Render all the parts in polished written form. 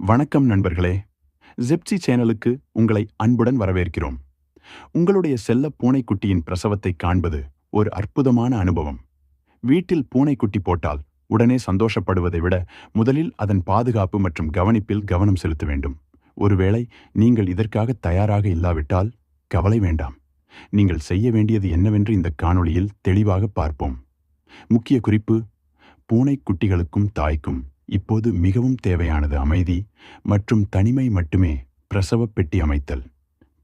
வணக்கம் நண்பர்களே. ஜெப்சி சேனலுக்கு உங்களை அன்புடன் வரவேற்கிறோம். உங்களுடைய செல்ல பூனைக்குட்டியின் பிரசவத்தை காண்பது ஒரு அற்புதமான அனுபவம். வீட்டில் பூனைக்குட்டி போட்டால் உடனே சந்தோஷப்படுவதை விட முதலில் அதன் பாதுகாப்பு மற்றும் கவனிப்பில் கவனம் செலுத்த வேண்டும். ஒருவேளை நீங்கள் இதற்காக தயாராக இல்லாவிட்டால் கவலை வேண்டாம். நீங்கள் செய்ய வேண்டியது என்னவென்று இந்த காணொளியில் தெளிவாக பார்ப்போம். முக்கிய குறிப்பு: பூனைக்குட்டிகளுக்கும் தாய்க்கும் இப்போது மிகவும் தேவையானது அமைதி மற்றும் தனிமை மட்டுமே. பிரசவ பெட்டி அமைத்தல்.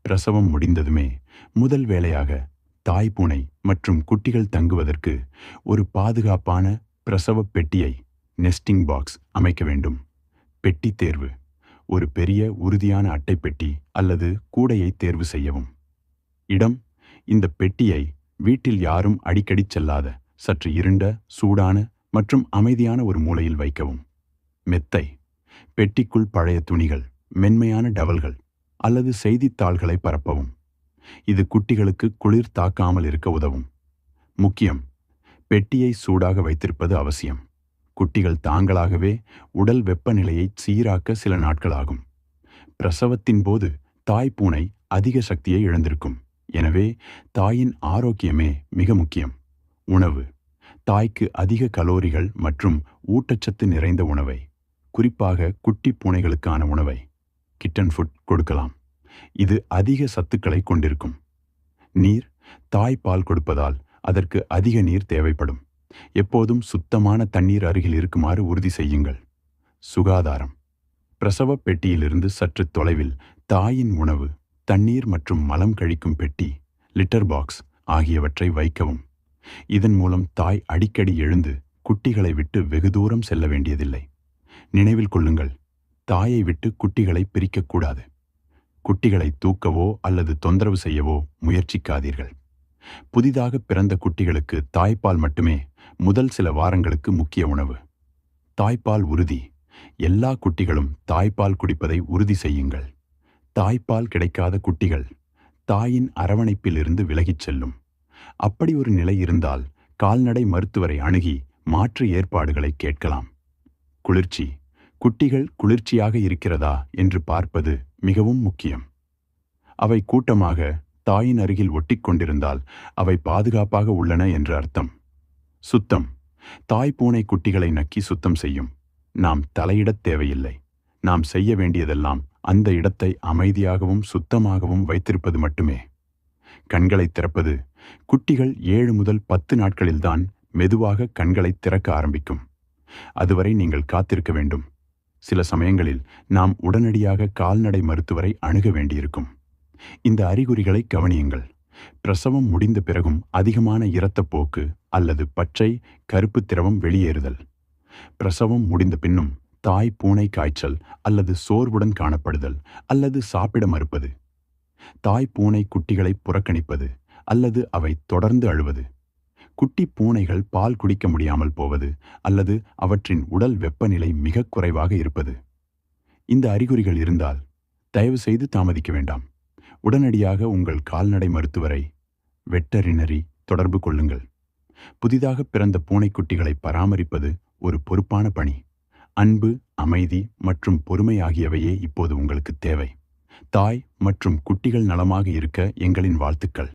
பிரசவம் முடிந்ததுமே முதல் வேலையாக தாய் பூனை மற்றும் குட்டிகள் தங்குவதற்கு ஒரு பாதுகாப்பான பிரசவ பெட்டியை, நெஸ்டிங் பாக்ஸ், அமைக்க வேண்டும். பெட்டி தேர்வு: ஒரு பெரிய உறுதியான அட்டை பெட்டி அல்லது கூடையை தேர்வு செய்யவும். இடம்: இந்த பெட்டியை வீட்டில் யாரும் அடிக்கடி செல்லாத சற்று இருண்ட, சூடான மற்றும் அமைதியான ஒரு மூலையில் வைக்கவும். மெத்தை: பெட்டிக்குள் பழைய துணிகள், மென்மையான டவல்கள் அல்லது செய்தித்தாள்களை பரப்பவும். இது குட்டிகளுக்கு குளிர் தாக்காமல் இருக்க உதவும். முக்கியம்: பெட்டியை சூடாக வைத்திருப்பது அவசியம். குட்டிகள் தாங்களாகவே உடல் வெப்பநிலையை சீராக்க சில நாட்கள் ஆகும். பிரசவத்தின் போது தாய் பூனை அதிக சக்தியை இழந்திருக்கும். எனவே தாயின் ஆரோக்கியமே மிக முக்கியம். உணவு: தாய்க்கு அதிக கலோரிகள் மற்றும் ஊட்டச்சத்து நிறைந்த உணவை, குறிப்பாக குட்டி பூனைகளுக்கான உணவை, கிட்டன் ஃபுட், கொடுக்கலாம். இது அதிக சத்துக்களை கொண்டிருக்கும். நீர்: தாய் பால் கொடுப்பதால் அதற்கு அதிக நீர் தேவைப்படும். எப்போதும் சுத்தமான தண்ணீர் அருகில் இருக்குமாறு உறுதி செய்யுங்கள். சுகாதாரம்: பிரசவ பெட்டியிலிருந்து சற்று தொலைவில் தாயின் உணவு, தண்ணீர் மற்றும் மலம் கழிக்கும் பெட்டி, லிட்டர் பாக்ஸ் ஆகியவற்றை வைக்கவும். இதன் மூலம் தாய் அடிக்கடி எழுந்து குட்டிகளை விட்டு வெகு தூரம் செல்ல வேண்டியதில்லை. நினைவில் கொள்ளுங்கள், தாயை விட்டு குட்டிகளை பிரிக்கக்கூடாது. குட்டிகளை தூக்கவோ அல்லது தொந்தரவு செய்யவோ முயற்சிக்காதீர்கள். புதிதாக பிறந்த குட்டிகளுக்கு தாய்ப்பால் மட்டுமே முதல் சில வாரங்களுக்கு முக்கிய உணவு. தாய்ப்பால் உறுதி: எல்லா குட்டிகளும் தாய்ப்பால் குடிப்பதை உறுதி செய்யுங்கள். தாய்ப்பால் கிடைக்காத குட்டிகள் தாயின் அரவணைப்பில் இருந்து விலகிச் செல்லும். அப்படி ஒரு நிலை இருந்தால் கால்நடை மருத்துவரை அணுகி மாற்று ஏற்பாடுகளை கேட்கலாம். குளிர்ச்சி: குட்டிகள் குளிர்ச்சியாக இருக்கிறதா என்று பார்ப்பது மிகவும் முக்கியம். அவை கூட்டமாக தாயின் அருகில் ஒட்டிக்கொண்டிருந்தால் அவை பாதுகாப்பாக உள்ளன என்று அர்த்தம். சுத்தம்: தாய் பூனை குட்டிகளை நக்கி சுத்தம் செய்யும். நாம் தலையிடத் தேவையில்லை. நாம் செய்ய வேண்டியதெல்லாம் அந்த இடத்தை அமைதியாகவும் சுத்தமாகவும் வைத்திருப்பது மட்டுமே. கண்களை திறப்பது: குட்டிகள் 7 முதல் 10 நாட்களில்தான் மெதுவாக கண்களை திறக்க ஆரம்பிக்கும். அதுவரை நீங்கள் காத்திருக்க வேண்டும். சில சமயங்களில் நாம் உடனடியாக கால்நடை மருத்துவரை அணுக வேண்டியிருக்கும். இந்த அறிகுறிகளை கவனியுங்கள். பிரசவம் முடிந்த பிறகும் அதிகமான இரத்தப்போக்கு அல்லது பச்சை, கருப்பு திரவம் வெளியேறுதல். பிரசவம் முடிந்த பின்னும் தாய் பூனை காய்ச்சல் அல்லது சோர்வுடன் காணப்படுதல் அல்லது சாப்பிட மறுப்பது. தாய் பூனை குட்டிகளை புறக்கணிப்பது அல்லது அவை தொடர்ந்து அழுவது. குட்டி பூனைகள் பால் குடிக்க முடியாமல் போவது அல்லது அவற்றின் உடல் வெப்பநிலை மிக குறைவாக இருப்பது. இந்த அறிகுறிகள் இருந்தால் தயவு செய்து தாமதிக்க வேண்டாம். உடனடியாக உங்கள் கால்நடை மருத்துவரை, வெட்டரினரி, தொடர்பு கொள்ளுங்கள். புதிதாக பிறந்த பூனைக்குட்டிகளை பராமரிப்பது ஒரு பொறுப்பான பணி. அன்பு, அமைதி மற்றும் பொறுமை ஆகியவையே இப்போது உங்களுக்கு தேவை. தாய் மற்றும் குட்டிகள் நலமாக இருக்க எங்களின் வாழ்த்துக்கள்.